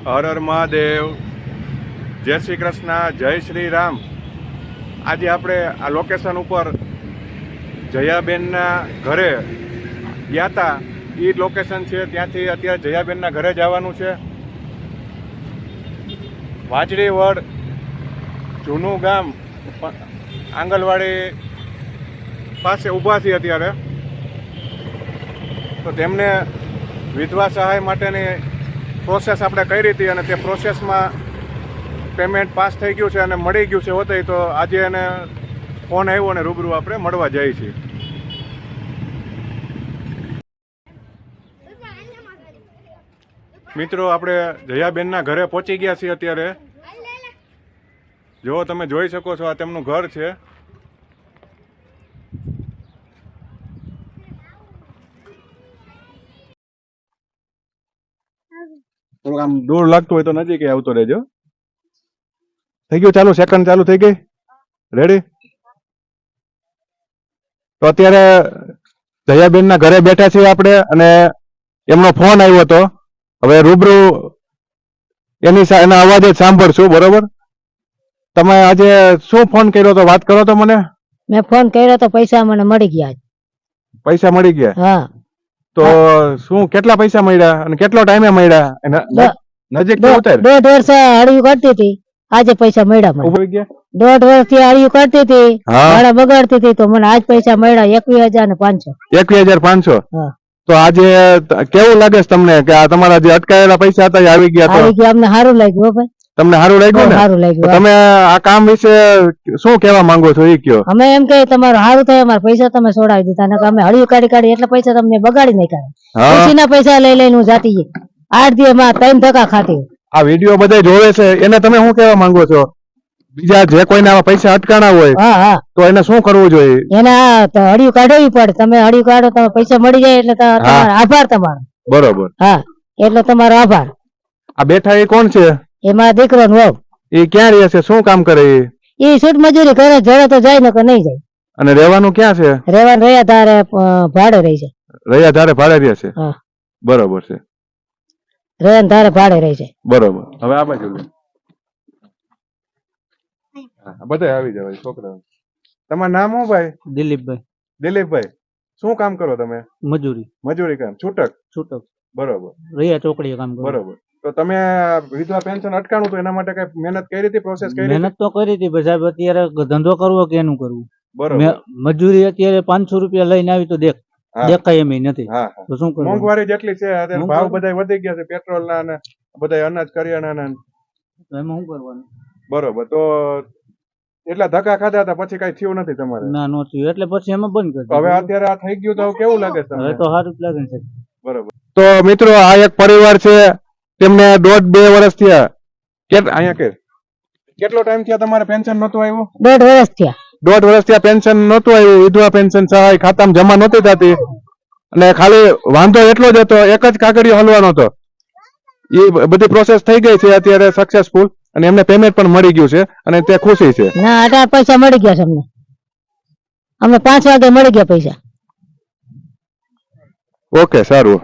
હર હર મહાદેવ, જય શ્રી કૃષ્ણ, જય શ્રી રામ. આજે આપણે આ લોકેશન ઉપર જયાબેનના ઘરે ગયા હતા. એ લોકેશન છે, ત્યાંથી અત્યારે જયાબેનના ઘરે જવાનું છે. વાજડી વડ જૂનું ગામ આંગણવાડી પાસે ઊભા છીએ અત્યારે. તો તેમને વિધવા સહાય માટેની પ્રોસેસ આપણે કરી હતી અને તે પ્રોસેસમાં પેમેન્ટ પાસ થઈ ગયું છે અને મળી ગયું છે હોતે. તો આજે એને ફોન આવ્યો અને રૂબરૂ આપણે મળવા જઈએ છીએ. મિત્રો, આપણે જયાબેનના ઘરે પહોંચી ગયા છીએ અત્યારે. જો તમે જોઈ શકો છો, આ તેમનું ઘર છે. થોડુંક આમ દૂર લાગતું હોય તો નજીક આવતો રહેજો. થઈ ગયું ચાલુ? સેકન્ડ ચાલુ થઈ ગઈ? રેડી? તો અત્યારે જયાબેનના ઘરે બેઠા છીએ આપણે અને એમનો ફોન આવ્યો હતો. હવે રૂબરૂ એના અવાજ જ સાંભળશું. બરોબર? તમે આજે શું ફોન કર્યો તો? વાત કરો તો મને. મેં ફોન કર્યો તો પૈસા મને મળી ગયા. પૈસા મળી ગયા? હા. તો શું કેટલા પૈસા મળ્યા અને કેટલો ટાઈમે મળ્યા? નજીક ઉતાર. 1.5 વર્ષ હળિયું કરતી હતી, આજે પૈસા મળ્યા મને. 1.5 વર્ષથી હળિયું કરતી હતી, ભાડા બગાડતી હતી, તો મને આજ પૈસા મળ્યા 21,500. 21,500? તો આજે કેવું લાગે છે તમને કે આ તમારા જે અટકાયેલા પૈસા હતા એ આવી ગયા? આવી ગયા. અમને સારું લાગ્યું ભાઈ. તમને સારું લાગ્યું ને? સારું લાગ્યું. તમે આ કામ વિશે શું કહેવા માંગો છો એ કયો. અમે એમ કે તમારું સારું થાય, અમારા પૈસા તમે છોડાવી દીધા. ને અમે હળિયું કાઢી એટલે પૈસા તમને બગાડી નાખ્યા. ખુશીના પૈસા લઈ લઈને હું જાતી 8 દિવસમાં 3 ધક્કા ખાતી. આ વિડીયો બધા જોવે છે, એને તમે શું કહેવા માંગો છો? બીજા જે કોઈને આવા પૈસા અટકાણા હોય તો એને શું કરવું જોઈએ? એને હળિયું કાઢવી પડે. તમે હળિયું કાઢો, તમે પૈસા મળી જાય એટલે તમારો આભાર તમારો. બરોબર. હા, એટલે તમારો આભાર. આ બેઠા એ કોણ છે? એ મારા દીકરો નો. એ ક્યાં રહે છે? શું કામ કરે? એ છૂટ મજૂરી કરે. જડે તો જાય, નકર નહીં જાય. અને રહેવાનું ક્યાં છે? રહેવાનું રહ્યા ધારે ભાડે રહી છે. રહ્યા ધારે ભાડે રહે છે? બરોબર છે. રહ્યા ધારે ભાડે રહી છે. બરોબર. હવે આ બાજુ બધા આવી જવાય છોકરા. તમારું નામ શું ભાઈ? દિલીપભાઈ. દિલીપભાઈ, શું કામ કરો તમે? મજૂરી. મજૂરી કામ? છૂટક? છૂટક. બરોબર. રહ્યા ચોકડીએ કામ કરો. બરોબર. તો તમે વિધવા પેન્શન અટકાણું તો એના માટે કઈ મહેનત કરી હતી? પ્રોસેસ કરી? મહેનત તો કરી હતી, પણ સાહેબ અત્યારે ધંધો કરવો કે એનું કરવું? બરોબર. મજૂરી અત્યારે 500 રૂપિયા લઈને આવી તો દેખાય એમ નથી. તો શું કરવું? મોંઘવારી જેટલી છે અત્યારે, ભાવ બધા વધી ગયા છે, પેટ્રોલ ના અને બધા અનાજ કરિયાણા ના. એમાં શું કરવાનું? બરોબર. તો એટલા ધક્કા ખાધા હતા પછી કઈ થયું નથી તમારે? ના, નો થયું. એટલે પછી એમાં બંધ કરી. હવે અત્યારે આ થઈ ગયું તો કેવું લાગે છે? હવે તો સારું જ લાગે છે. બરોબર. તો મિત્રો, આ એક પરિવાર છે, તેમને 1.5-2 વર્ષ થયા. અહીંયા કેટલો ટાઈમ થયા તમારે પેન્શન નતું આવ્યું? 1.5 વર્ષ થયા. 1.5 વર્ષ થયા પેન્શન નતું આવ્યું. વિધવા પેન્શન સહાય ખાતામાં જમા નહોતી થતી અને ખાલી વાંધો એટલો જ હતો, એક જ કાગળિયો હલવાનો હતો. એ બધી પ્રોસેસ થઈ ગઈ છે અત્યારે સક્સેસફુલ અને એમને પેમેન્ટ પણ મળી ગયું છે અને તે ખુશી છે. ના, 18 પૈસા મળી ગયા છે અમને. અમને 5 વાગે મળી ગયા પૈસા. ઓકે, સારું.